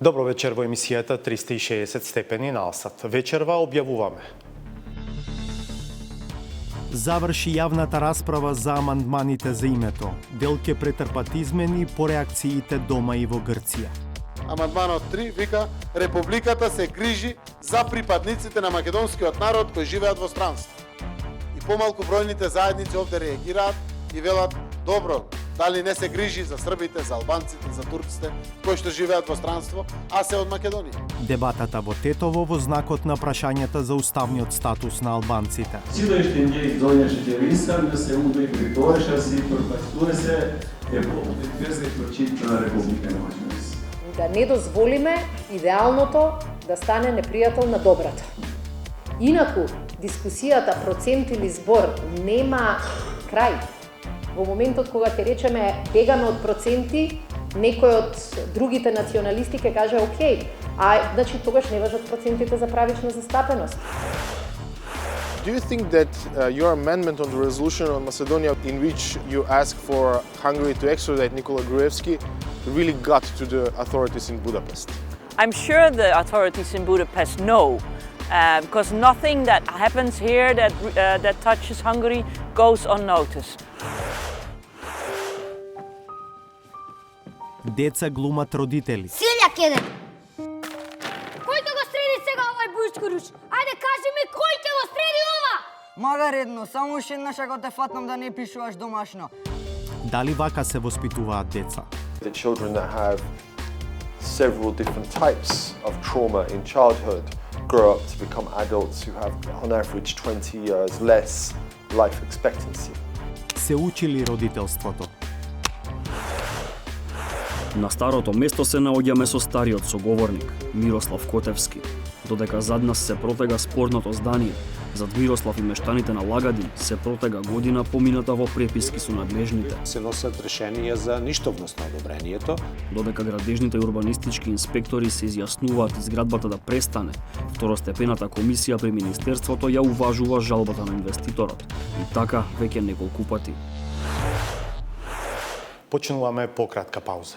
Добро вечер во емисијата 360 степени на Алсат. Вечерва објавуваме. Заврши јавната расправа за амандманите за името. Дел ќе претрпат измени по реакциите дома и во Грција. Амандманот 3 вика Републиката се грижи за припадниците на македонскиот народ кои живеат во странство. И помалку бројните заедници овде реагираат и велат добро, дали не се грижи за србите, за албанците, за турците кои што живеат во странство, а се од Македонија. Дебатата во Тетово во знакот на прашањата за уставниот статус на албанците. Силојште ние зонјашите рисан да се уби притореша си пропастуе се еповетвезни прочит на Република Македонија. Да не дозволиме идеалното да стане непријател на доброто. Инаку, дискусијата процент или збор нема крај. Во моментот кога ќе речеме бегаме од проценти, некој од другите националисти ќе каже окей, а значи тогаш не важат процентите за правична застапеност. Do you think that your amendment on the resolution on Macedonia, in which you ask for Hungary to extradite Nikola Gruevski, really got to the authorities in Budapest? I'm sure the authorities in Budapest know, because nothing that happens here that touches Hungary goes unnoticed. Деца глумат родители. Силјак еден. Кој ќе го среди сега овај бујчкуруш? Ајде кажи ми кој ќе го среди ова? Мага редно, само уште еднаш ако те фатнам да не пишуваш домашно. Дали вака се воспитуваат деца? The children that have several different types of trauma in childhood grow up to become adults who have on average 20 years less life expectancy. Се учили родителството. На старото место се наоѓаме со стариот соговорник, Мирослав Котевски. Додека зад нас се протега спорното здание, зад Мирослав и мештаните на Лагадин се протега година помината во преписки со надлежните. Се носат решенија за ништовност на одобрението. Додека градежните и урбанистички инспектори се изјаснуваат изградбата да престане, второстепената комисија при Министерството ја уважува жалбата на инвеститорот. И така веќе неколку пати. Почнуваме по кратка пауза.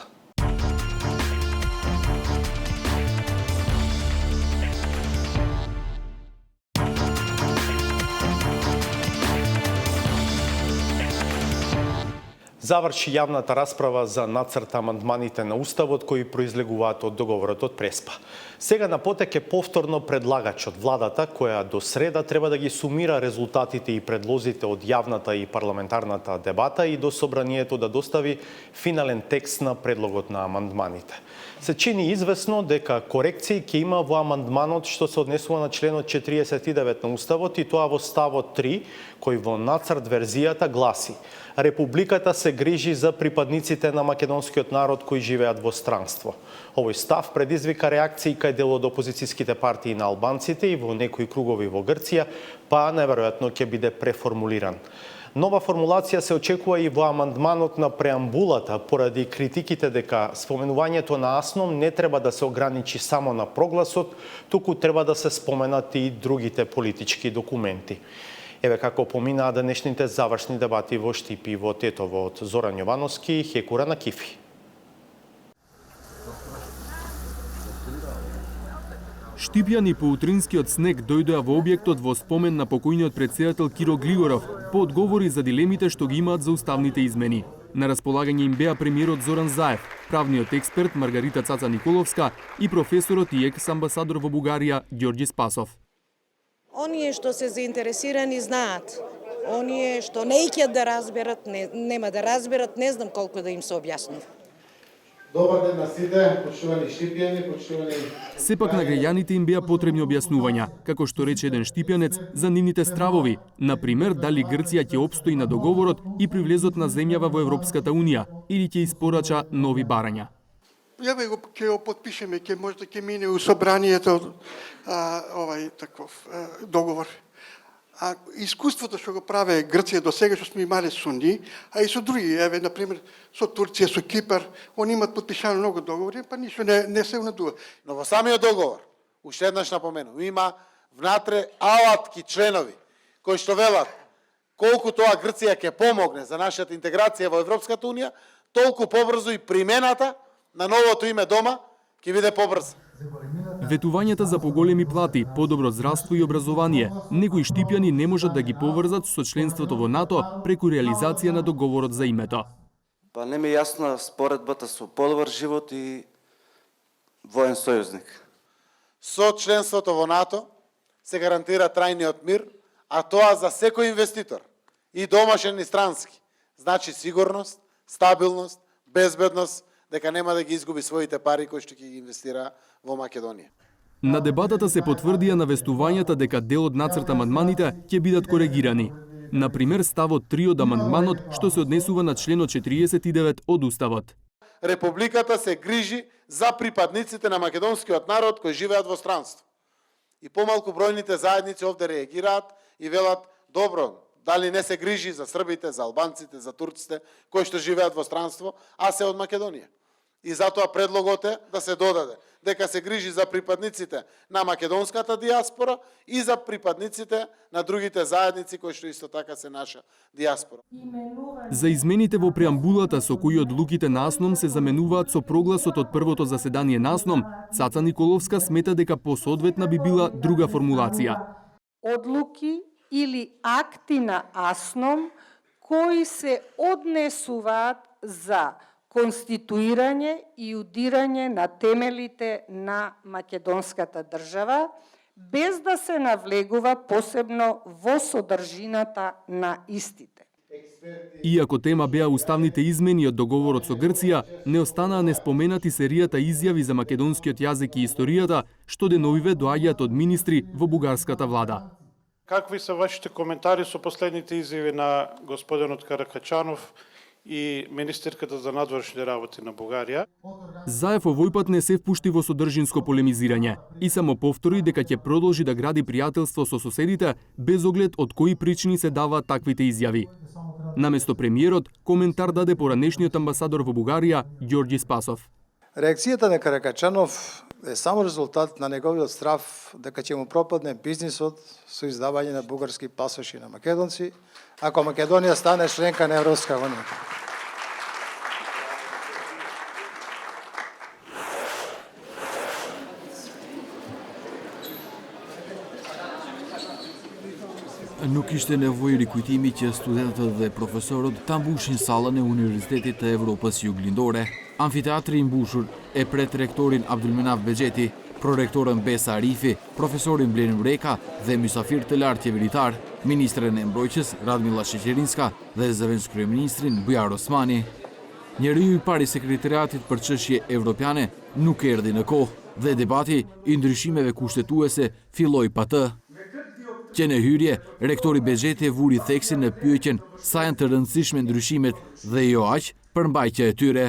Заврши јавната расправа за нацрт амандманите на Уставот кои произлегуваат од договорот од Преспа. Сега на потек е повторно предлагачот владата која до среда треба да ги сумира резултатите и предлозите од јавната и парламентарната дебата и до собранието да достави финален текст на предлогот на амандманите. Се чини известно дека корекции ќе има во амандманот што се однесува на членот 49 на Уставот и тоа во ставот 3 кој во нацрт верзијата гласи: Републиката се грижи за припадниците на македонскиот народ кои живеат во странство. Овој став предизвика реакции кај дел од опозицијските партии на албанците и во некои кругови во Грција, па неверојатно ќе биде преформулиран. Нова формулација се очекува и во амандманот на преамбулата поради критиките дека споменувањето на АСНОМ не треба да се ограничи само на прогласот, туку треба да се споменат и другите политички документи. Еве како поминаа денешните завршни дебати во Штипи во Тетово од Зоран Јовановски и Хекура на Кифи. Штипјани по утринскиот снег дојдоа во објектот во спомен на покојниот претседател Киро Глигоров по одговори за дилемите што ги имаат за уставните измени. На располагање им беа премиерот Зоран Заев, правниот експерт Маргарита Цаца Николовска и професорот и екс-амбасадор во Бугарија Ѓорѓи Спасов. Оние што се заинтересирани знаат. Оние што не ќе да разберат, нема да разберат, не знам колку да им се објаснив. Добар ден на сите, почитувани штипјани, почитувани... Сепак на граѓаните им беа потребни објаснувања, како што рече еден штипјанец за нивните стравови, например дали Грција ќе опстои на договорот и при влезот на земјава во Европската унија или ќе испорача нови барања. Ја ќе го потпишеме, ќе може да ќе мине у собранието овај таков договор. А искуството што го праве Грција до сега што сме имале со ни, а и со други, еве на пример со Турција, со Кипар, они имаат потпишано многу договори, па ништо не се унадува. Но во самиот договор, уште еднаш напоменувам, има внатре алатки членови кои што велат колку тоа Грција ќе помогне за нашата интеграција во Европската унија, толку побрзо и примената на новото име дома ќе биде побрза. Ветувањата за поголеми плати, подобро здравство и образование, некои штипјани не можат да ги поврзат со членството во НАТО преку реализација на договорот за името. Па не ми е јасна споредбата со подобар живот и воен сојузник. Со членството во НАТО се гарантира трајниот мир, а тоа за секој инвеститор, и домашен и странски, значи сигурност, стабилност, безбедност, дека нема да ги изгуби своите пари кои што ќе ги инвестира во Македонија. На дебатата се потврдија навестувањата дека дел од нацрт амандманите ќе бидат коригирани. Например, ставот 3 од амандманот што се однесува на членот 49 од Уставот. Републиката се грижи за припадниците на македонскиот народ кои живеат во странство. И помалку бројните заедници овде реагираат и велат, добро, дали не се грижи за србите, за албанците, за турците кои што живеат во странство, а се од Македонија. И затоа предлогот е да се додаде дека се грижи за припадниците на македонската диаспора и за припадниците на другите заедници кои што исто така се наша диаспора. За измените во преамбулата со кои одлуките на АСНОМ се заменуваат со прогласот од првото заседание на АСНОМ, Цаца Николовска смета дека посоодветна би била друга формулација. Одлуки или акти на АСНОМ кои се однесуваат за конституирање и удирање на темелите на македонската држава, без да се навлегува посебно во содржината на истите. Иако тема беа уставните измени од договорот со Грција, не останаа неспоменати серијата изјави за македонскиот јазик и историјата, што деновиве доаѓаат од министри во бугарската влада. Какви се вашите коментари со последните изјави на господинот Каракачанов и министерката за надворешни работи на Бугарија? Заев овој пат не се впушти во содржинско полемизирање и само повтори дека ќе продолжи да гради пријателство со соседите без оглед од кои причини се даваат таквите изјави. Наместо премиерот, коментар даде поранешниот амбасадор во Бугарија Ѓорѓи Спасов. Реакцијата на Каракачанов е само резултат на неговиот страв дека ќе му пропадне бизнисот со издавање на бугарски пасоши на македонци, ако Македонија стане членка на Европска унија. Nuk ishte nevojë rikujtimi që studentët dhe profesorët ta mbushin sallën e Universitetit të Evropës Juglindore. Amfiteatri i mbushur e pret rektorin Abdulmenaf Bexheti, prorektorën Besa Arifi, profesorin Blerim Reka dhe mysafir të lartë qeveritar, ministren e mbrojtjes Radmila Sheqerinska dhe zëvendës kryeministrin Bujar Osmani. Njeriu i pari sekretariatit për çështje evropiane nuk erdhi në kohë dhe debati i ndryshimeve kushtetuese filloi pa të. Që në hyrje, rektori Bexheti vuri theksin në pyetjen sa janë të rëndësishme ndryshimet dhe jo aq përmbajtja e tyre.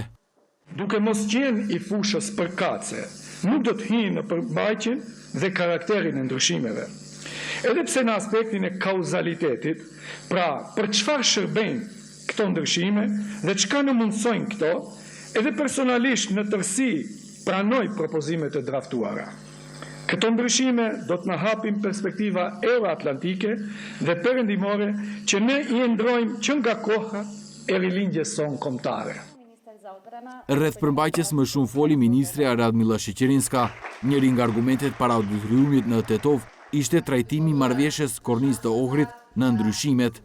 Duke mos qenë i fushës përkatëse, nuk do të hyjë në përmbajtjen dhe karakterin e ndryshimeve. Edhe pse në aspektin e kauzalitetit, pra për çfarë shërbejnë këto ndryshime dhe çka në mundsojnë këto, edhe personalisht në tërësi pranoj propozimet e draftuara. Këto ndryshime do të na hapin perspektiva euroatlantike dhe perëndimore që ne i ndrojmë që nga koha e rilindjes son kombëtare. Rreth përmbajtjes më shumë foli ministrja Radmila Sheqerinska. Njëri nga argumentet para auditoriumit në Tetov ishte trajtimi i marrëveshjes Kornisë të Ohrit në ndryshimet.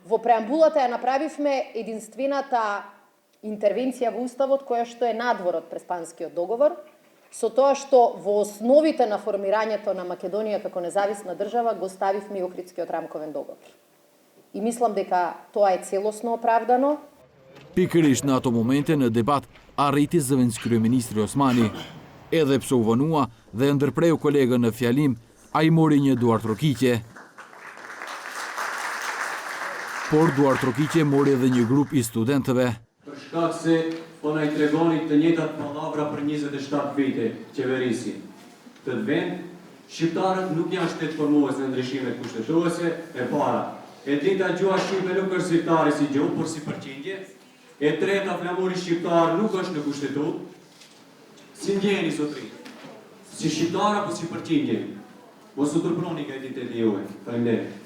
Во преамбулата ја направивме единствената интервенција во Уставот која што е надвор од Преспанскиот договор, со тоа што во основите на формирањето на Македонија како независна држава го ставивме и Охридскиот рамковен договор. И мислам дека тоа е целосно оправдано. Pikërisht në ato momente në debat arriti zëvendës kryeministri Osmani. Edhe pse u vonua dhe ndërpreu kolegën në fjalim, ai mori një duartrokiqe. Por duartrokiqe mori edhe një grup i studentëve. Për shkak se po na I tregoni të njëjtat pallavra për 27 vite qeverisi. Këtë vend, shqiptarët nuk janë shtetëformues në ndryshimet kushtetuese e para. E dyta, gjuha shqipe nuk është zyrtare si gjuhë, por si përqindje. E treta, flamuri shqiptar nuk është në kushtetut. Si ndjeni, zotri? Si shqiptar apo si përqindje? Mos u tërproni nga identiteti juaj. Faleminderit.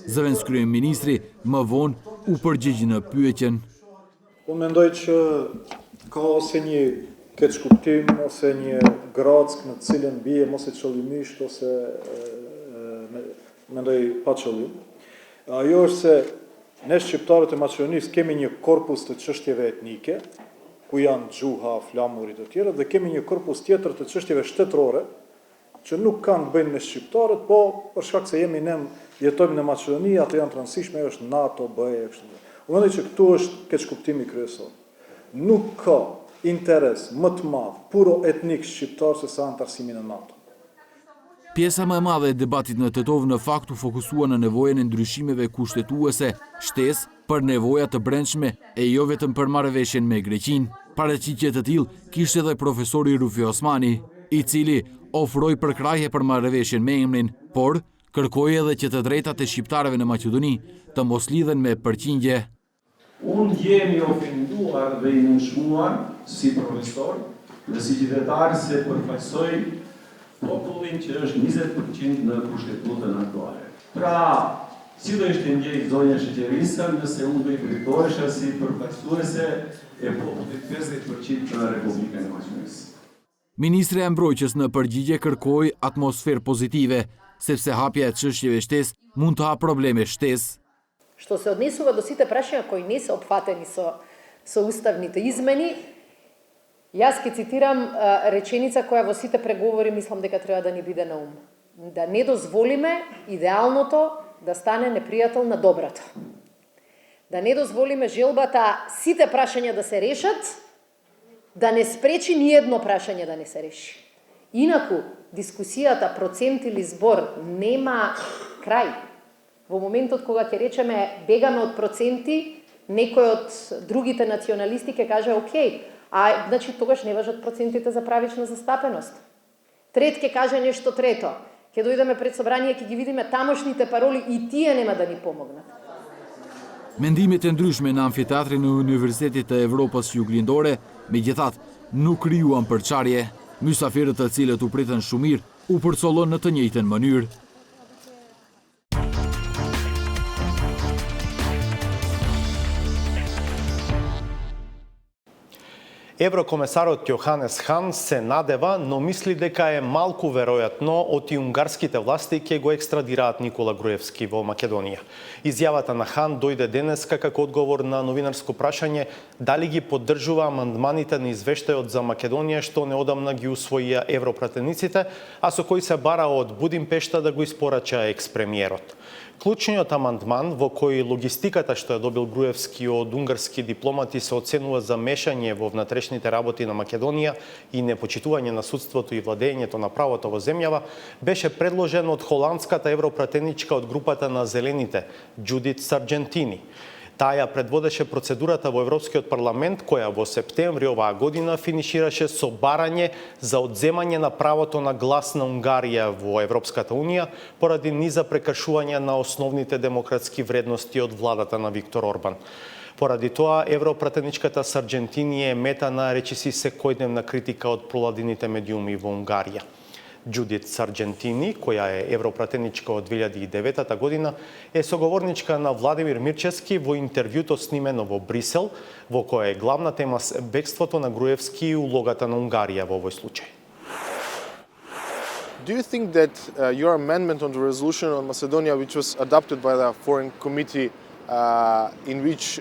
Zëvendës kryeministri më vonë u përgjigj në pyetjen. Unë mendoj që ka ose një keqkuptim ose një grack në cilën bie mos e qëllimisht ose mendoj pa qëllim. Ajo është se ne shqiptarët e Maqedonisë kemi një korpus të çështjeve etnike, ku janë gjuha, flamurit e tjera, dhe kemi një korpus tjetër të çështjeve shtetërore, që nuk kanë bëjnë me shqiptarët, po për shkak se jemi ne jetojmë në Maqedoni, ato janë të rëndësishme, është NATO, BE, kështu. Unë mendoj që këtu është keqkuptimi kryesor. Nuk ka interes më të madh puro etnik shqiptar se sa antarësimi në NATO. Pjesa më e madhe e debatit në Tetov në fakt u fokusua në nevojën e ndryshimeve kushtetuese, shtesë për nevoja të brendshme e jo vetëm për marrëveshjen me Greqinë. Paraqitje të tillë kishte edhe profesori Rufi Osmani, i cili ofroi përkrahje për marrëveshjen me emrin, por kërkoi edhe që të drejtat e shqiptarëve në Maqedoni të mos lidhen me përqindje. Unë jemi ofenduar dhe i nënshmuar si profesor dhe si qytetar se përfaqësoj popullin që është 20% në kushtetutën aktuale. Pra, si do ishte ndjej zonja Sheqerisa nëse unë do i përfitoresha si përfaqësuese e popullit 50% në Republikën e Maqedonisë. Ministri e Mbrojtjes në përgjigje kërkoi atmosferë pozitive, sepse hapja e çështjeve shtesë mund të hapë probleme shtesë. Što se odnesува до сите прашања кои не се опфатени со уставните измени, јас ќе цитирам реченица која во сите преговори мислам дека треба да ни биде на ум. Да не дозволиме идеалното да стане непријател на доброто. Да не дозволиме желбата сите прашања да се решат, да не спречи ни едно прашање да не се реши. Инаку, дискусијата процент или збор нема крај. Во моментот кога ќе речеме бегаме од проценти, некој од другите националисти ќе каже окей, а значи тогаш не важат процентите за правична застапеност. Трет ќе каже нешто трето. Ќе дојдеме пред собрание, ќе ги видиме тамошните пароли и тие нема да ни помогнат. Mendimet e ndryshme në amfiteatrin e Universitetit të Evropës Juglindore, megjithatë, nuk krijuan përçarje. Mysafirët të cilët u pritën shumë mirë u përcollon në të njëjtën mënyrë. Еврокомесарот Јоханес Хан се надева, но мисли дека е малку веројатно оти унгарските власти ќе го екстрадираат Никола Груевски во Македонија. Изјавата на Хан дојде денеска како одговор на новинарско прашање дали ги поддржува амандманите на извештајот за Македонија што неодамна ги усвоија европратениците, а со кој се бара од Будимпешта да го испорача екс-премиерот. Клучниот амандман во кој логистиката што ја добил Груевски од унгарски дипломати се оценува за мешање во внатрешните работи на Македонија и непочитување на судството и владењето на правото во земјава, беше предложен од холандската европратеничка од групата на Зелените, Џудит Сарджентини. Таа предводеше процедурата во Европскиот парламент, која во септември оваа година финишираше со барање за одземање на правото на глас на Унгарија во Европската Унија поради низа прекршување на основните демократски вредности од владата на Виктор Орбан. Поради тоа, европратеничката Сарджентини е мета на речиси секојдневна критика од проладините медиуми во Унгарија. Џудит Сарджентини, која е европратеничка од 2009 година, е соговорничка на Владимир Мирчевски во интервјуто снимено во Брисел, во која е главна тема бегството на Груевски и улогата на Унгарија во овој случај. Do you think that your amendment on the resolution on Macedonia, which was adopted by the Foreign Committee, in which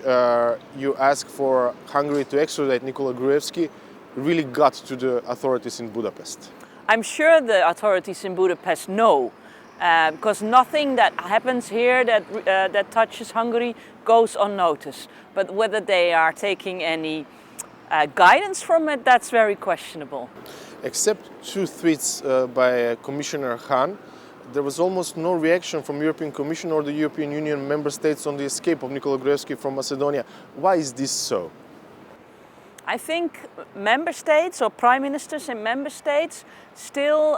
you ask for Hungary to extradite Nikola Gruevski, really got to the authorities in Budapest? I'm sure the authorities in Budapest know, because nothing that happens here that touches Hungary goes unnoticed. But whether they are taking any guidance from it, that's very questionable. Except 2 tweets by Commissioner Hahn, there was almost no reaction from European Commission or the European Union member states on the escape of Nikola Gruevski from Macedonia. Why is this so? I think member states or prime ministers in member states still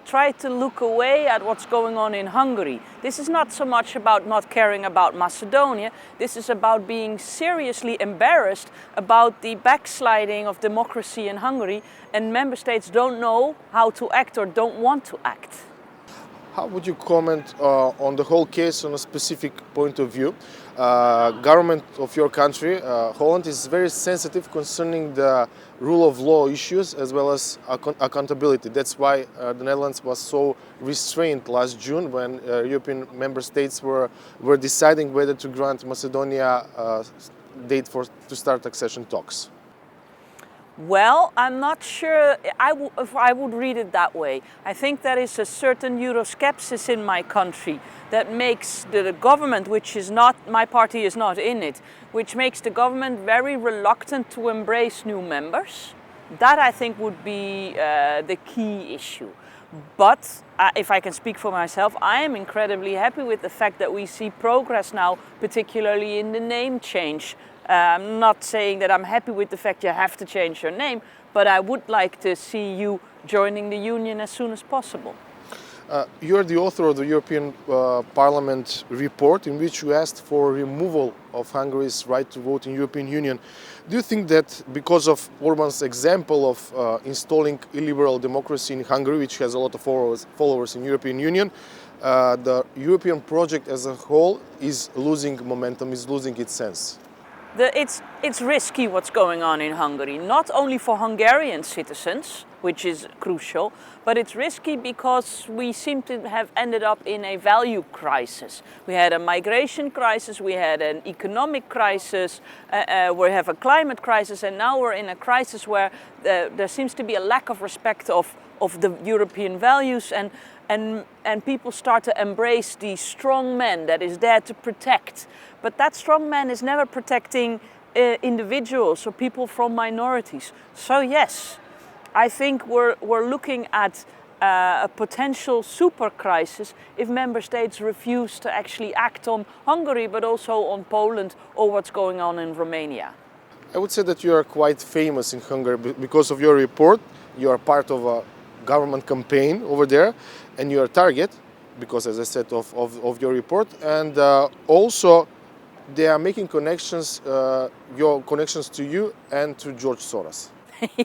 try to look away at what's going on in Hungary. This is not so much about not caring about Macedonia. This is about being seriously embarrassed about the backsliding of democracy in Hungary, and member states don't know how to act or don't want to act. How would you comment on the whole case on a specific point of view? Government of your country, Holland, is very sensitive concerning the rule of law issues as well as accountability. That's why the Netherlands was so restrained last June when European member states were deciding whether to grant Macedonia a date to start accession talks. Well, I'm not sure if I would read it that way. I think there is a certain Euroscepsis in my country that makes the government, which is not, my party is not in it, which makes the government very reluctant to embrace new members. That I think would be the key issue. But if I can speak for myself, I am incredibly happy with the fact that we see progress now, particularly in the name change. I'm not saying that I'm happy with the fact you have to change your name, but I would like to see you joining the Union as soon as possible. You are the author of the European Parliament report in which you asked for removal of Hungary's right to vote in the European Union. Do you think that because of Orban's example of installing illiberal democracy in Hungary, which has a lot of followers in the European Union, the European project as a whole is losing momentum, is losing its sense? It's risky what's going on in Hungary, not only for Hungarian citizens, which is crucial, but it's risky because we seem to have ended up in a value crisis. We had a migration crisis, we had an economic crisis, we have a climate crisis, and now we're in a crisis where there seems to be a lack of respect of the European values, and people start to embrace the strong man that is there to protect. But that strong man is never protecting individuals or people from minorities. So yes, I think we're looking at a potential super crisis if member states refuse to actually act on Hungary, but also on Poland or what's going on in Romania. I would say that you are quite famous in Hungary because of your report. You are part of a government campaign over there, and you are a target because, as I said, of your report. And also, they are making connections, your connections to you and to George Soros.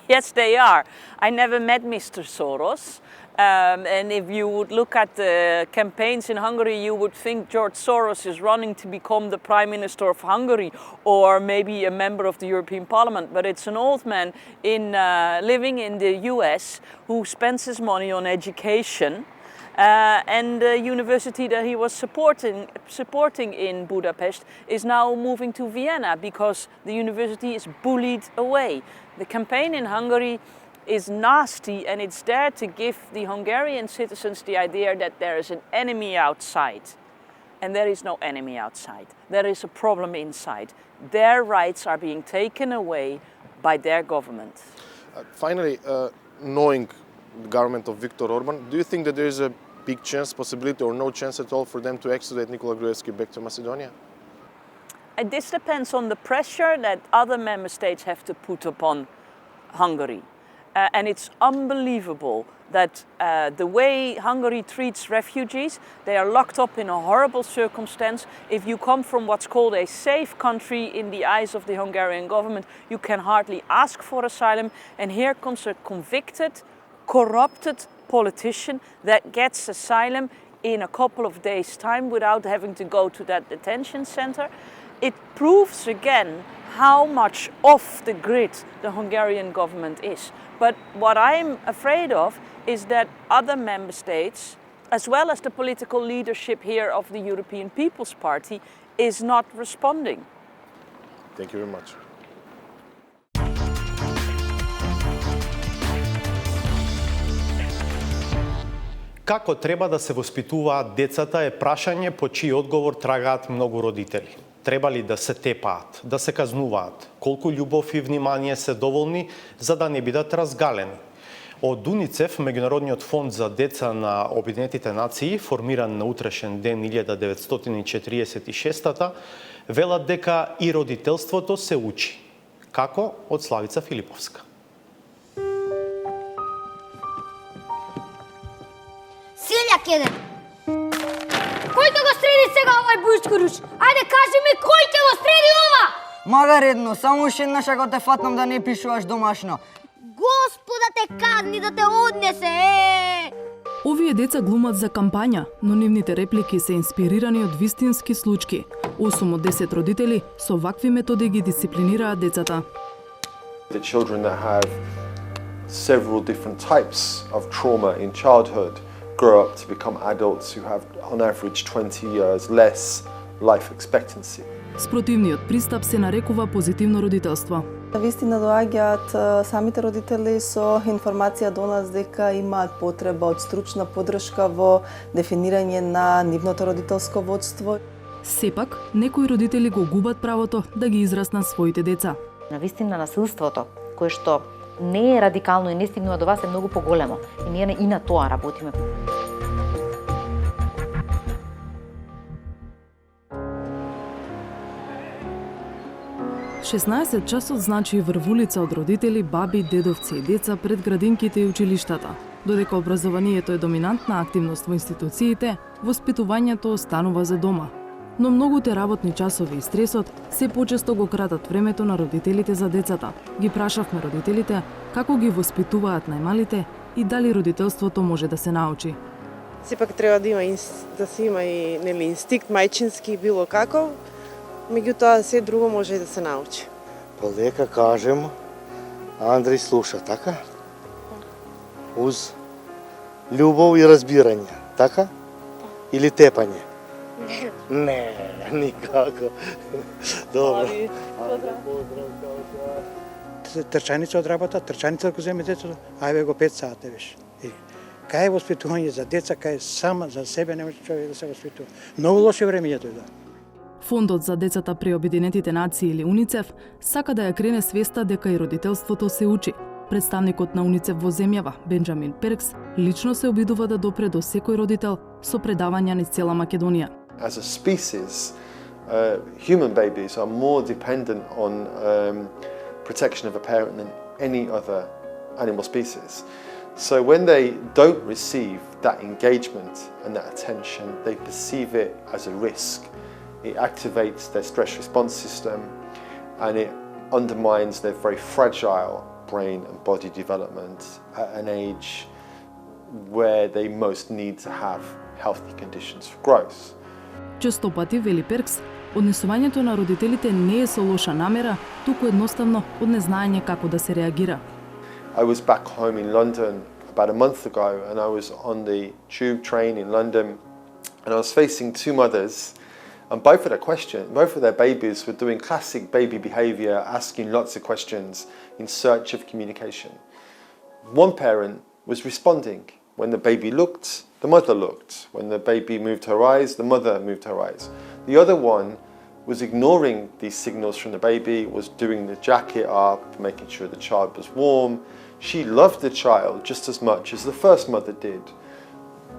Yes, they are. I never met Mr. Soros. And if you would look at the campaigns in Hungary, you would think George Soros is running to become the Prime Minister of Hungary or maybe a member of the European Parliament. But it's an old man living in the US who spends his money on education. And the university that he was supporting in Budapest is now moving to Vienna because the university is bullied away. The campaign in Hungary is nasty, and it's there to give the Hungarian citizens the idea that there is an enemy outside. And there is no enemy outside. There is a problem inside. Their rights are being taken away by their government. Finally, knowing the government of Viktor Orban, do you think that there is a big chance, possibility, or no chance at all for them to extradite Nikola Gruevski back to Macedonia? And this depends on the pressure that other member states have to put upon Hungary. And it's unbelievable that the way Hungary treats refugees, they are locked up in a horrible circumstance. If you come from what's called a safe country in the eyes of the Hungarian government, you can hardly ask for asylum. And here comes a convicted, corrupted politician that gets asylum in a couple of days' time without having to go to that detention center. It proves again how much off the grid the Hungarian government is. But what I'm afraid of is that other member states, as well as the political leadership here of the European People's Party, is not responding. Thank you very much. Како треба да се воспитуваат децата е прашање по чиј одговор трагаат многу родители. Треба ли да се тепаат, да се казнуваат, колку љубов и внимание се доволни за да не бидат разгалени? Од УНИЦЕФ, Меѓународниот фонд за деца на Обединетите нации, формиран на утрешен ден 1946-та, велат дека и родителството се учи. Како? Од Славица Филиповска. Силјак еден. Кој ќе го среди сега овај бујчкоруш? Ајде кажи ми кој ќе го среди ова? Магар едно, само уште еднаш ако те фатнам да не пишуваш домашно. Господа те казни да те однесе, Овие деца глумат за кампања, но нивните реплики се инспирирани од вистински случаи. 8 од 10 родители со вакви методи ги дисциплинираат децата. The children that have several different types of trauma in childhood grow up to become adults who have on average 20 years less life expectancy. Спротивниот пристап се нарекува позитивно родителство. Вистина доаѓаат самите родители со информација до нас дека имаат потреба од стручна поддршка во дефинирање на нивното родителско водство. Сепак, некои родители го губат правото да ги израснат своите деца. Навистина насилството, кое што не е радикално и не стигнува до вас, е многу поголемо. И ние и на тоа работиме. Шеснаесет часот значи врвулица од родители, баби, дедовци и деца пред градинките и училиштата. Додека образованието е доминантна активност во институциите, воспитувањето останува за дома. Но многуте работни часови и стресот се почесто го кратат времето на родителите за децата. Ги прашавме родителите како ги воспитуваат најмалите и дали родителството може да се научи. Сепак треба да се има и инстинкт мајчински било како, меѓутоа се друго може и да се научи. Полека кажем, Андреј слуша, така? Уз љубов и разбирање, така? Или тепање? Не, никако. Добро. Трчаница од работа, трчаница да го земе детето, ајде го 5 сати веш. Кај е воспитување за деца, кај сама за себе не може човек да се воспитува. Многу лоши времења дојде. Фондот за децата при Обединетите нации или УНИЦЕФ сака да ја крене свеста дека и родителството се учи. Представникот на УНИЦЕФ во земјава, Бенџамин Перкс, лично се обидува да допре до секој родител со предавања низ цела Македонија. As a species, human babies are more dependent on protection of a parent than any other animal species. So when they don't receive that engagement and that attention, they perceive it as a risk. It activates their stress response system and it undermines their very fragile brain and body development at an age where they most need to have healthy conditions for growth. Често пати, вели Перкс, однесувањето на родителите не е со лоша намера, туку едноставно од незнаење како да се реагира. I was back home in London about a month ago and I was on the tube train in London and I was facing two mothers and both of their babies were doing classic baby behaviour, asking lots of questions in search of communication. One parent was responding. When the baby looked, the mother looked. When the baby moved her eyes, the mother moved her eyes. The other one was ignoring these signals from the baby, was doing the jacket up, making sure the child was warm. She loved the child just as much as the first mother did.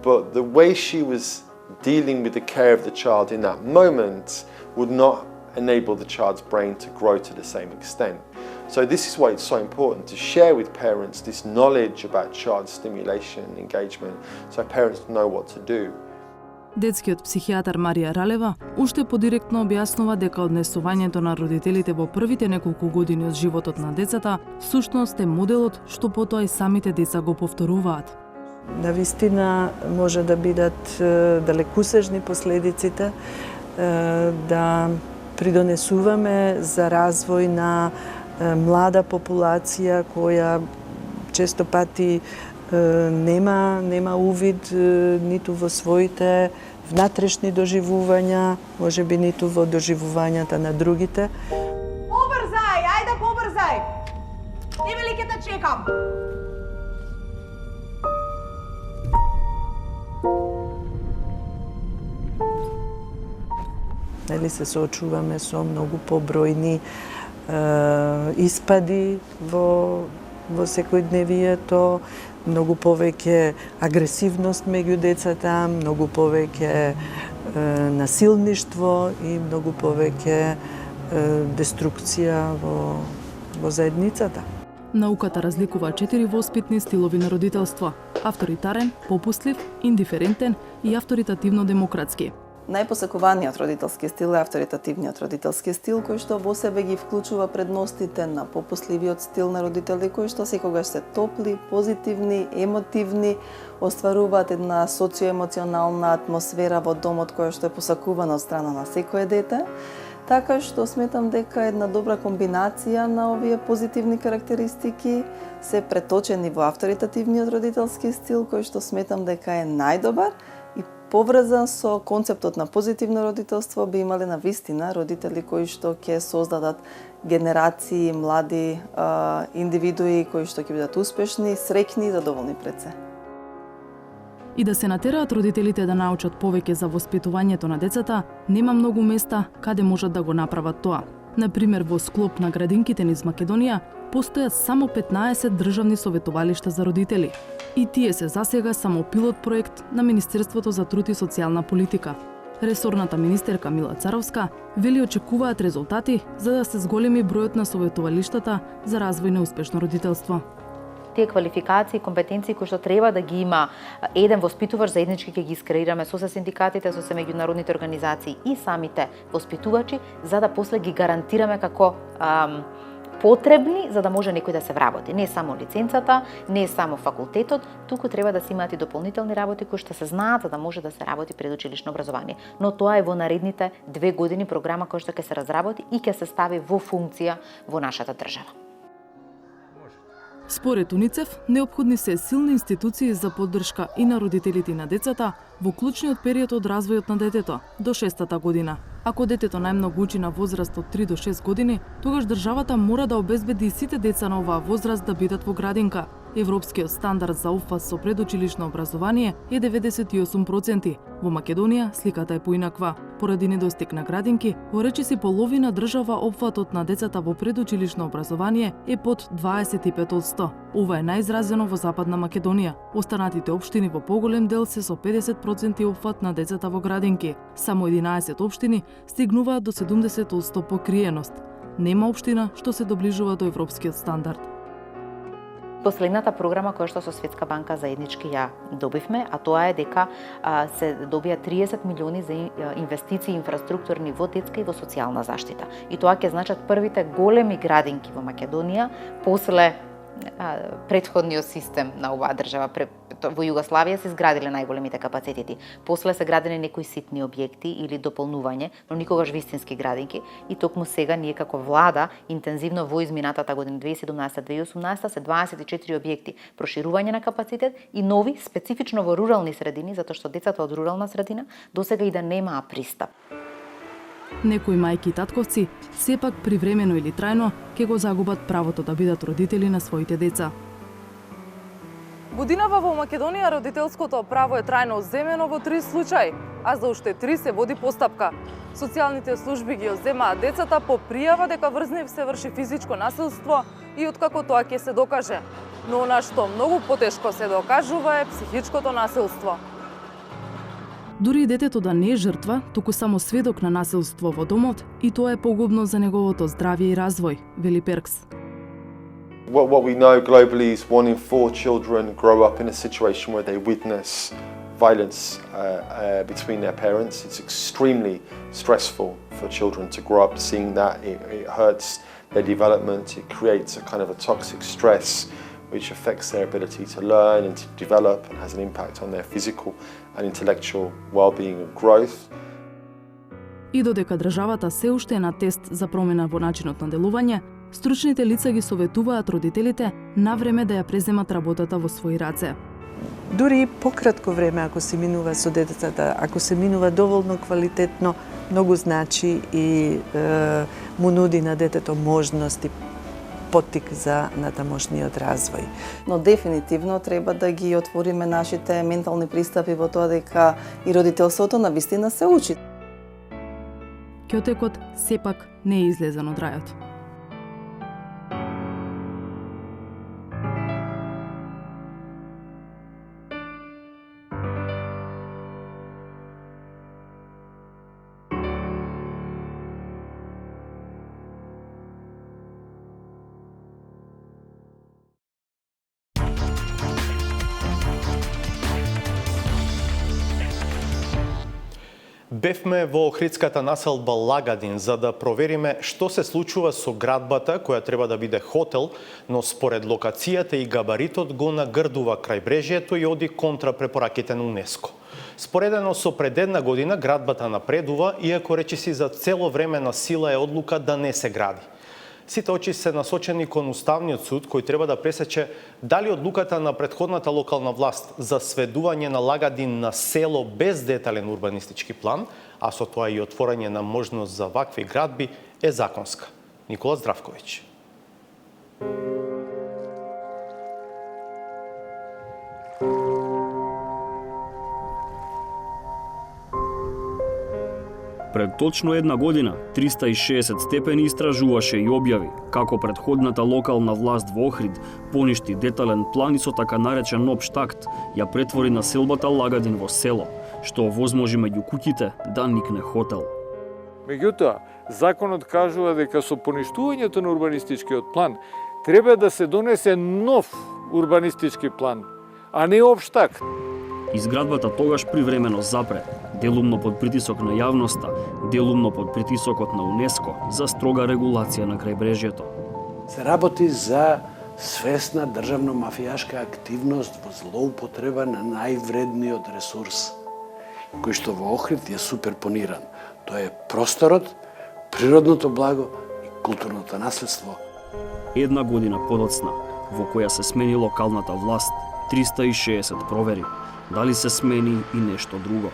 But the way she was dealing with the care of the child in that moment would not enable the child's brain to grow to the same extent. So this is why it's so important to share with parents this knowledge about child stimulation and engagement so parents know what to do. Детскиот психијатар Марија Ралева уште подиректно објаснува дека однесувањето на родителите во првите неколку години од животот на децата сушност е моделот што потоа и самите деца го повторуваат. Навистина може да бидат далекусежни последиците, да придонесуваме за развој на млада популација која често пати нема увид ниту во своите внатрешни доживувања, можеби ниту во доживувањата на другите. Побрзај, ајде побрзај! Не велике да чекам! Нели се соочуваме со многу побројни испади во секојдневието, многу повеќе агресивност меѓу децата, многу повеќе насилништво и многу повеќе деструкција во заедницата. Науката разликува 4 воспитни стилови на родителство: авторитарен, попустлив, индиферентен и авторитативно-демократски. Најпосекуваниот родителски стил е авторитативниот родителски стил, кој што во себе ги вклучува предностите на попусливиот стил на родители, кои што секогаш се топли, позитивни, емотивни, остваруваат една социоемоционална атмосфера во домот која што е посакувана од страна на секое дете. Така што сметам дека една добра комбинација на овие позитивни карактеристики се преточени во авторитативниот родителски стил, кој што сметам дека е најдобар и поврзан со концептот на позитивно родителство, би имале на вистина родители кои што ќе создадат генерации млади индивидуи кои што ќе бидат успешни, среќни и задоволни пред се. И да се натераат родителите да научат повеќе за воспитувањето на децата, нема многу места каде можат да го направат тоа. Например, во склоп на градинките низ Македонија постојат само 15 државни советувалишта за родители. И тие се засега само пилот проект на Министерството за труд и социјална политика. Ресорната министерка Мила Царовска вели очекуваат резултати за да се зголеми бројот на советувалиштата за развој на успешно родителство. Тие квалификации, компетенции кои што треба да ги има еден воспитувач, заеднички ќе ги искреираме со синдикатите, со меѓународните организации и самите воспитувачи, за да после ги гарантираме како потребни за да може некој да се вработи. Не само лиценцата, не само факултетот, туку треба да се имаат и дополнителни работи кои што се знаат за да може да се работи предучилишно образование. Но тоа е во наредните 2 години програма која што ќе се разработи и ќе се стави во функција во нашата држава. Според УНИЦЕФ, неопходни се силни институции за поддршка и на родителите и на децата во клучниот период од развојот на детето, до 6-та година. Ако детето најмногу учи на возраст од 3 до 6 години, тогаш државата мора да обезбеди сите деца на оваа возраст да бидат во градинка. Европскиот стандард за опфат со предучилишно образование е 98%. Во Македонија сликата е поинаква. Поради недостиг на градинки, во речиси половина држава опфатот на децата во предучилишно образование е под 25%. Ова е најизразено во Западна Македонија. Останатите општини во поголем дел се со 50% опфат на децата во градинки. Само 11 општини стигнуваат до 70% покриеност. Нема општина што се доближува до европскиот стандард. Последната програма која што со Светска банка заеднички ја добивме, а тоа е дека се добија 30 милиони за инвестиции инфраструктурни во детска и во социјална заштита. И тоа ќе значат првите големи градинки во Македонија после претходниот систем на оваа држава. Во Југославија се изградиле најголемите капацитети. После се градени некои ситни објекти или дополнување, но никогаш вистински градинки. И токму сега ние како влада интензивно во изминатата година 2017-2018 се 24 објекти, проширување на капацитет и нови специфично во рурални средини, затоа што децата од рурална средина досега и да немаа пристап. Некои мајки и татковци сепак привремено или трајно ќе го загубат правото да бидат родители на своите деца. Годинава во Македонија родителското право е трајно одземено во 3 случаи, а за уште 3 се води постапка. Социјалните служби ги одземаат децата по пријава дека врз нив се врши физичко насилство и откако тоа ќе се докаже. Но она што многу потешко се докажува е психичкото насилство. Дури и детето да не е жртва, туку само сведок на насилство во домот, и тоа е погубно за неговото здравје и развој, вели Перкс. What we know globally is 1 in 4 children grow up in a situation where they witness violence between their parents. It's extremely stressful for children to grow up seeing that. It hurts their development. It creates a kind of a toxic stress which affects their ability to learn and to develop and has an impact on their physical and intellectual well-being and growth. И додека државата се уште е на тест за промена во начинот на делување, стручните лица ги советуваат родителите на време да ја преземат работата во своји раце. Дури и пократко време ако се минува со децата, ако се минува доволно квалитетно, многу значи и му нуди на детето можности, поттик за натамошниот развој. Но дефинитивно треба да ги отвориме нашите ментални пристапи во тоа дека и родителството на вистина се учи. Ќотекот сепак не е излезен од рајот. Бевме во охридската населба Лагадин за да провериме што се случува со градбата која треба да биде хотел, но според локацијата и габаритот го нагрдува крајбрежјето и оди контра препораките на УНЕСКО. Споредено со пред една година градбата напредува, иако речиси за цело време на сила е одлука да не се гради. Сите очи се насочени кон Уставниот суд, кој треба да пресече дали одлуката на претходната локална власт за сведување на Лагадин на село без детален урбанистички план, а со тоа и отворање на можност за вакви градби, е законска. Никола Здравковиќ. Пред точно една година, 360 степени истражуваше и објави како претходната локална власт во Охрид поништи детален план и со така наречен општ акт ја претвори населбата Лагадин во село, што овозможи меѓу куќите да никне хотел. Меѓутоа, законот кажува дека со поништувањето на урбанистичкиот план треба да се донесе нов урбанистички план, а не општ акт. Изградбата тогаш привремено запре, делумно под притисок на јавноста, делумно под притисокот на УНЕСКО за строга регулација на крајбрежјето. Се работи за свесна државно-мафијашка активност во злоупотреба на највредниот ресурс, кој што во Охрид е суперпониран. Тоа е просторот, природното благо и културното наследство. Една година подоцна, во која се смени локалната власт, 360 провери, дали се смени и нешто друго.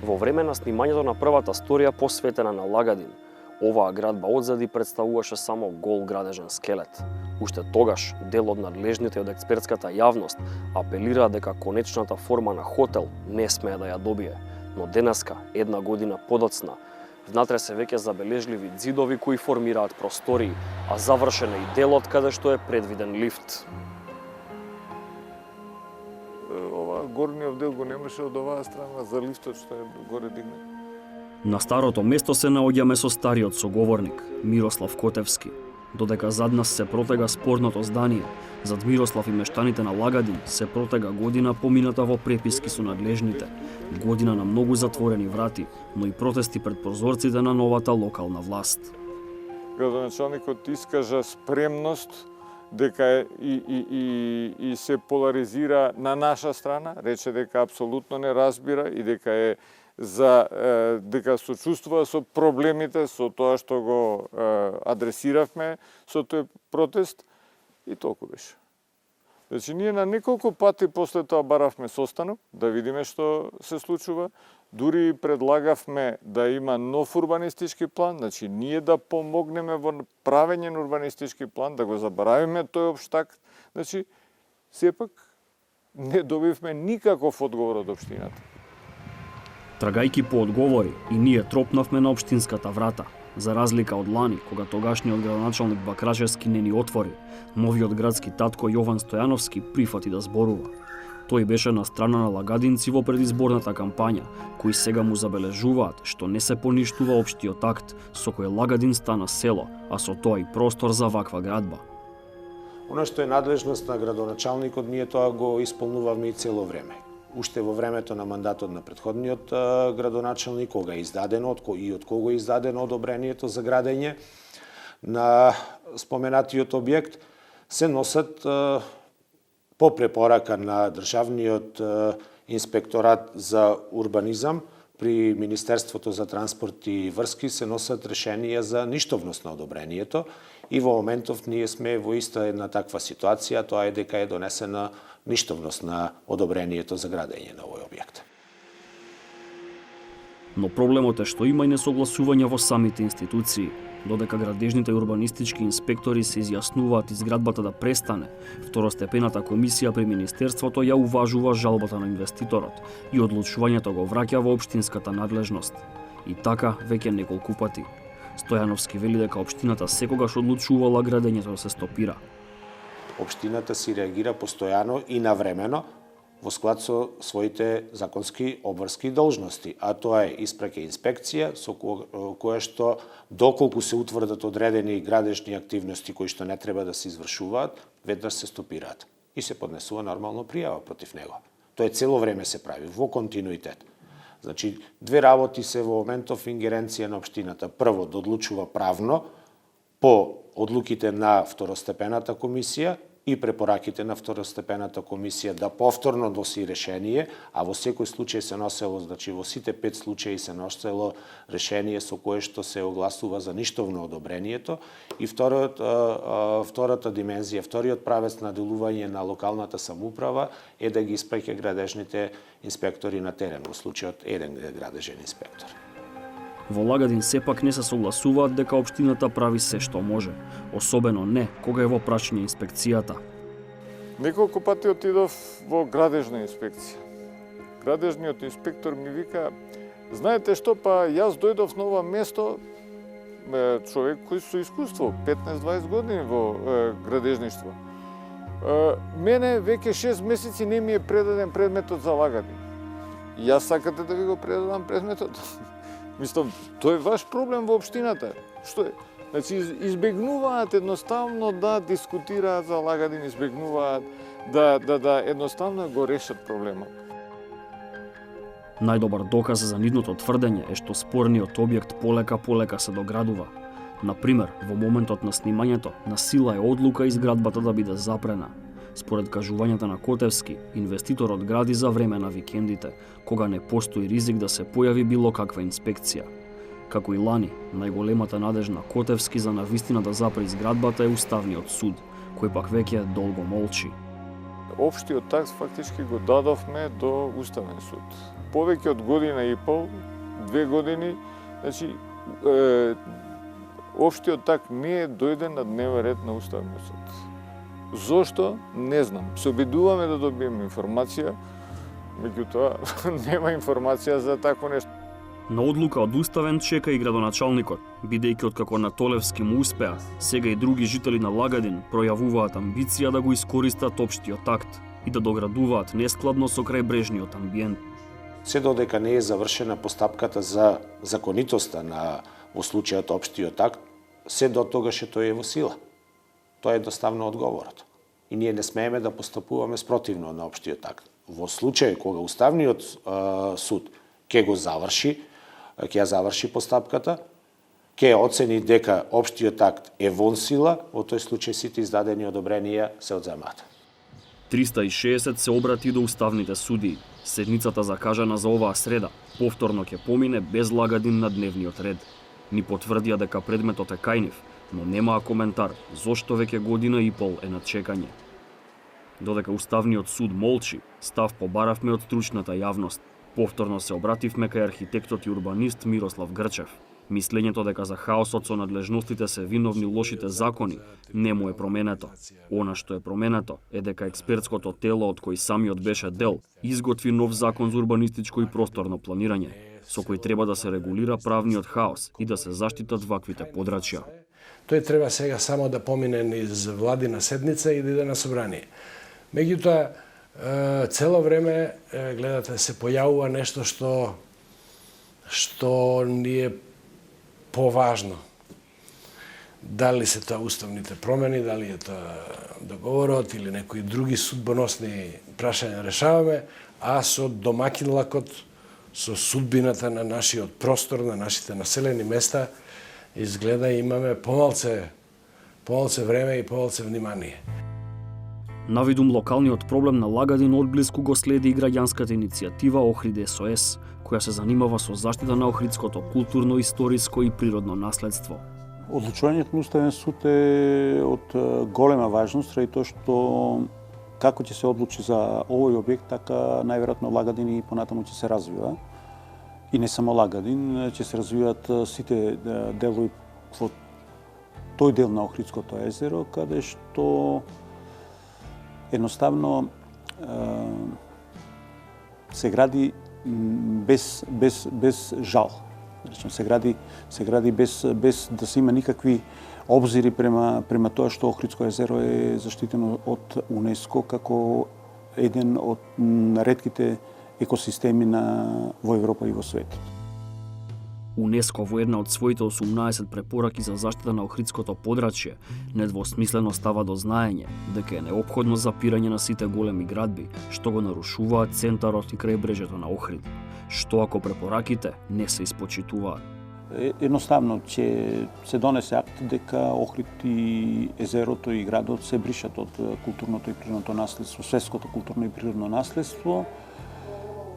Во време на снимањето на првата сторија посветена на Лагадин, оваа градба одзади представуваше само гол градежен скелет. Уште тогаш, дел од надлежните од експертската јавност апелира дека конечната форма на хотел не смее да ја добие. Но денеска, една година подоцна, внатре се веќе забележливи ѕидови кои формираат простории, а завршен е и делот каде што е предвиден лифт. Ова горниот дел го немаше од оваа страна за лифтот што е горе дигнат. На старото место се наоѓаме со стариот соговорник, Мирослав Котевски. Додека зад нас се протега спорното здание, зад Мирослав и мештаните на Лагадин се протега година помината во преписки со надлежните, година на многу затворени врати, но и протести пред прозорците на новата локална власт. Градоначалникот искажа спремност дека и се поларизира на наша страна, рече дека апсолутно не разбира и дека е дека сочувствува со проблемите, со тоа што го адресиравме со тој протест и толку беше. Значи, ние на неколку пати после тоа баравме состанок, да видиме што се случува. Дури предлагавме да има нов урбанистички план, значи ние да помогнеме во правење на урбанистички план, да го заборавиме тој општ акт. Значи, сепак не добивме никаков одговор од општината. Трагајки по одговори, и ние тропнавме на општинската врата. За разлика од лани, кога тогашниот градоначалник Бакрашевски не ни отвори, новиот градски татко Јован Стојановски прифати да зборува. Тој беше на страна на лагадинци во предизборната кампања, кои сега му забележуваат што не се поништува општиот акт со кој Лагадин стана село, а со тоа и простор за ваква градба. Она што е надлежност на градоначалникот, ние тоа го исполнуваме и цело време. Уште во времето на мандатот на претходниот градоначалник, кога е издадено, и од кого е издадено одобрението за градење на споменатиот објект, се носат по препорака на Државниот инспекторат за урбанизам при Министерството за транспорт и врски се носат решенија за ништовност на одобрението и во моментов ние сме во иста една таква ситуација, тоа е дека е донесена ништовност на одобрението за градење на овој објект. Но проблемот е што има и несогласување во самите институции. Додека градежните и урбанистички инспектори се изјаснуваат изградбата да престане, второстепената комисија при Министерството ја уважува жалбата на инвеститорот и одлучувањето го враќа во општинската надлежност. И така веќе неколку пати. Стојановски вели дека општината секогаш одлучувала градењето да се стопира. Општината си реагира постојано и навремено во склад со своите законски обврски и должности, а тоа е испраќа инспекција со која што доколку се утврдат одредени градежни активности кои што не треба да се извршуваат, веднаш се стопираат и се поднесува нормално пријава против него. Тоа цело време се прави во континуитет. Значи, две работи се во моментов ингеренција на општината. Прво, да одлучува правно по одлуките на второстепената комисија и препораките на второстепената комисија да повторно доси решение, а во секој случај се носело, значи во сите 5 случаи се носело решение со кое што се огласува за ништовно одобрението. И втората димензија, вториот правец на делување на локалната самоуправа е да ги испраќа градежните инспектори на терен, во случајот еден градежен инспектор. Во Лагадин сепак не се согласуваат дека општината прави се што може, особено не кога е во прашање инспекцијата. Неколку пати отидов во градежна инспекција. Градежниот инспектор ми вика: "Знаете што, па јас дојдов на ова место, човек кој со искуство, 15-20 години во градежништво. Мене веќе 6 месеци не ми е предаден предметот за Лагадин. Јас сакате да ви го предадам предметот?" Мислам, тоа е ваш проблем во општината. Што е? Значи, избегнуваат едноставно да дискутираат за Лагадин, избегнуваат да едноставно го решат проблемот. Најдобар доказ за нивното тврдење е што спорниот објект полека се доградува. Например, во моментот на снимањето, на сила е одлука изградбата да биде запрена. Според кажувањата на Котевски, инвеститорот гради за време на викендите, кога не постои ризик да се појави било каква инспекција. Како и лани, најголемата надеж на Котевски за навистина да запре зградбата е Уставниот суд, кој пак веќе долго молчи. Општиот такс фактички го дадовме до Уставен суд. Повеќе од година и пол, 2 години, значи, општиот так не е дојден на дневен ред на Уставниот суд. Зошто? Не знам. Се обидуваме да добиеме информација, меѓутоа нема информација за такво нешто. На одлука од Уставен чека и градоначалникот, бидејќи откако на Толевски му успеа, сега и други жители на Лагадин пројавуваат амбиција да го искористат општиот акт и да доградуваат нескладно со крајбрежниот амбиент. Се додека не е завршена постапката за законитоста на во случајот општиот акт, се до тогаш тој е во сила. Тоа е едноставно одговорот. И ние не смееме да постапуваме спротивно на општиот акт. Во случај кога Уставниот суд ќе го заврши, ќе ја заврши постапката, ќе оцени дека општиот акт е вон сила, во тој случај сите издадени одобренија се одземаат. 360 се обрати до уставните судии. Седницата закажана за оваа среда повторно ќе помине без Лагадин на дневниот ред. Ни потврдија дека предметот е кај нив, но немаа коментар зошто веќе година и пол е на чекање. Додека Уставниот суд молчи, став побаравме од стручната јавност. Повторно се обративме кај архитектот и урбанист Мирослав Грчев. Мислењето дека за хаосот со надлежностите се виновни лошите закони не му е променето. Она што е променето е дека експертското тело од кој самиот беше дел изготви нов закон за урбанистичко и просторно планирање, со кој треба да се регулира правниот хаос и да се заштитат ваквите подрачја. Тој треба сега само да помине низ владина седница и да иде на собрание. Меѓутоа, цело време, гледате, се појавува нешто што ни е поважно. Дали се тоа уставните промени, дали е тоа договорот или некои други судбоносни прашања решаваме, а со домакинлакот, со судбината на нашиот простор, на нашите населени места, изгледа имаме помалце време и помалце внимание. Навидум локалниот проблем на Лагадин одблиску го следи и граѓанската иницијатива Охрид СОС, која се занимава со заштита на охридското културно, историско и природно наследство. Одлучувањето на Уставен суд е од голема важност, ради тоа што како ќе се одлучи за овој објект, така најверојатно Лагадин и понатаму ќе се развива. И не само Лагадин, ќе се развиваат сите делови во тој дел на Охридското езеро, каде што едноставно се гради без жал. Речем, се гради без да се има никакви обзири према тоа што Охридско езеро е заштитено од УНЕСКО како еден од ретките екосистеми во Европа и во светот. УНЕСКО во една од своите 18 препораки за заштита на Охридското подрачје недвосмислено става до знаење дека е неопходно запирање на сите големи градби што го нарушуваат центарот и крајбрежјето на Охрид. Што ако препораките не се испочитуваат? Едноставно ќе се донесе акт дека Охрид и езерото и градот се бришат од културното и природното наследство, светското културно и природно наследство.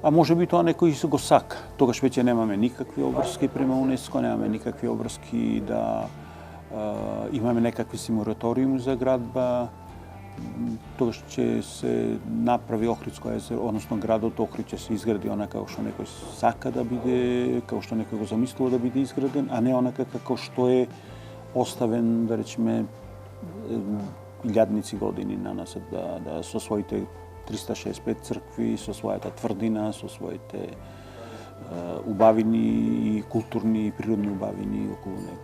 А може би тоа некој го сака. Тогаш веќе немаме никакви обврски према УНЕСКО, немаме никакви обврски да имаме некакви си мораториум за градба. Тогаш ќе се направи Охридско езеро, односно градот Охрид ќе се изгради онака како што некој сака да биде, како што некој го замислува да биде изграден, а не онака како што е оставен, да речеме, илјадници години на нас да со своите 365 цркви, со својата тврдина, со своите убавини и културни и природни убавини околу него.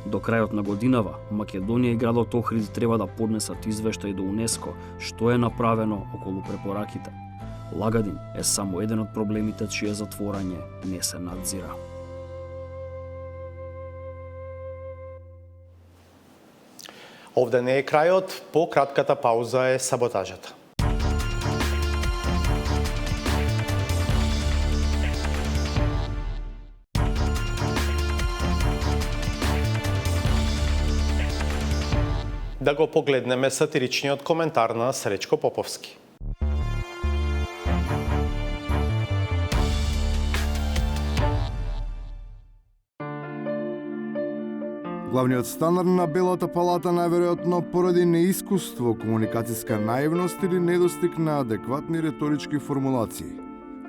До крајот на годинава, Македонија и градот Охрид треба да поднесат извештај до УНЕСКО што е направено околу препораките. Лагадин е само еден од проблемите чие затворање не се надзира. Овде не е крајот, по кратката пауза е саботажата. Да го погледнеме сатиричниот коментар на Сречко Поповски. Главниот станар на Белата палата најверојатно поради неискуство, комуникацијска наивност или недостиг на адекватни реторички формулации.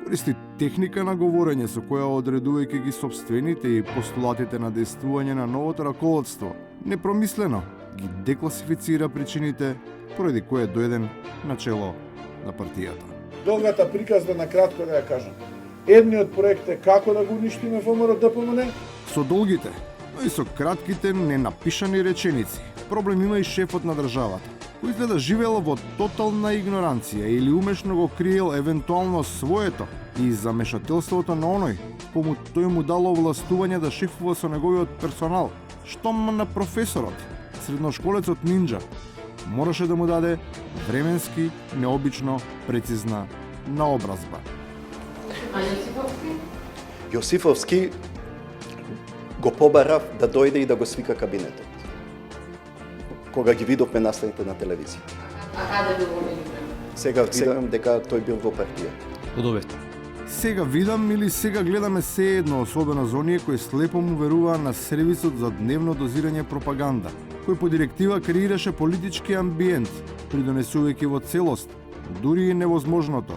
Користи техника на говорење со која одредувајќи ги сопствените и постулатите на действување на новото раководство, непромислено ги декласифицира причините поради кои е дојден на чело на партијата. Долгата приказна на кратко да ја кажам. Едниот проект е како да го уништиме ВМРО-ДПМН. Со долгите, но и со кратките ненапишани реченици. Проблем има и шефот на државата, кој изгледа живеел во тотална игноранција или умешно го криел евентуално своето и замешателството на оној, кому тој му дало овластување да шефува со неговиот персонал, штом на професорот, средношколецот нинџа, мораше да му даде временски, необично, прецизна наобразба. А Јосифовски? Јосифовски го побарав да дојде и да го свика кабинетот. Кога ги видовме наследите на телевизија. А каде бил во меѓувреме? Сега видам дека тој бил во партија. Удовете. Сега видам или сега гледаме се едно, особено за оние кои слепо му веруваа на сервисот за дневно дозирање пропаганда, кој по директива креираше политички амбиент, придонесувајќи во целост, дури и невозможното,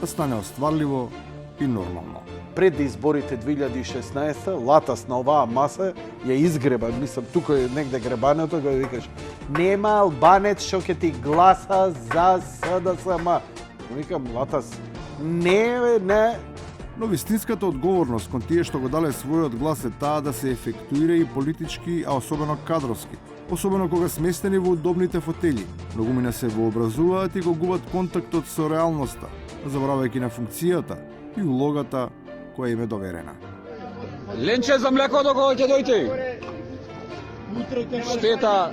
да стане остварливо и нормално. Пред изборите 2016 Латас на оваа маса ја изгреба, мислам, тука е негде гребането, го викаш, нема албанец што ќе ти гласа за СДСМ. Викам, Латас, не. Но вистинската одговорност кон тие што го дале својот глас е таа да се ефектуира и политички, а особено кадровски. Особено кога сместени во удобните фотели, многумина се вообразуваат и го губат контактот со реалноста, заборавајќи на функцијата и улогата која им е доверена. Ленче за млекото кога ќе дојде? Штета,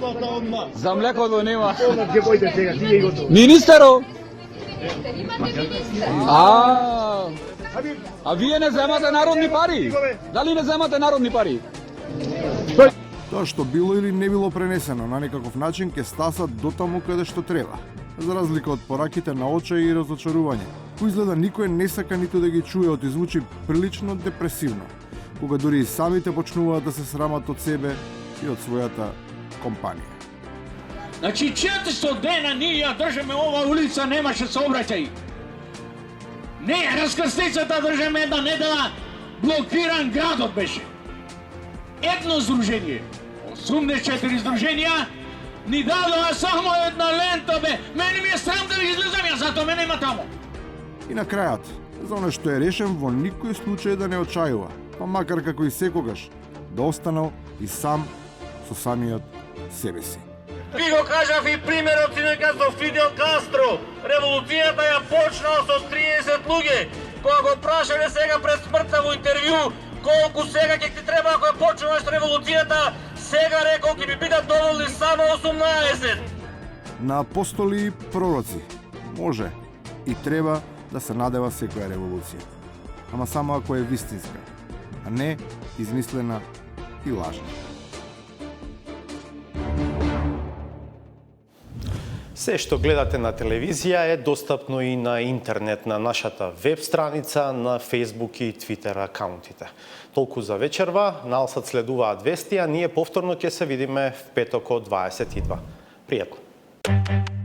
за млекото нема. Министеро! А вие не земате народни пари? Дали не земате народни пари? Тоа што било или не било пренесено на некаков начин ќе стасат дотаму каде што треба. За разлика од пораките на очај и разочарување, кои изгледа никој не сака ниту да ги чуе, звучи прилично депресивно, кога дури и самите почнуваат да се срамат од себе и од својата компанија. Значи 400 дена ние ја држаме ова улица, немаше сообраќај. Не, раскрстицата држаме една недела, блокиран градот беше. Едно здружение, 84 здруженија, ни дадоа само една лента, бе. Мене ми е срам да ви излезам, ја затоа мене има таму. И на крајот, за оно што е решен во никој случај да не очајува, па макар како и секогаш, да останал и сам со самиот себе си. Ви го кажав и примерот синека со Фидел Кастро. Револуцијата ја почнала со 30 луѓе. Кога го прашале сега пред смртта во интервју, колку сега ќе ти треба ако ја почнуваш револуцијата, сега рекол ќе ми бидат доволни само 18. На апостоли и пророци може и треба да се надева секоја револуција. Ама само ако е вистинска, а не измислена и лажна. Се што гледате на телевизија е достапно и на интернет на нашата веб страница, на Facebook и Twitter акаунтите. Толку за вечерва, на Алсат следуваат вести, а ние повторно ќе се видиме в петок од 22. Пријатно.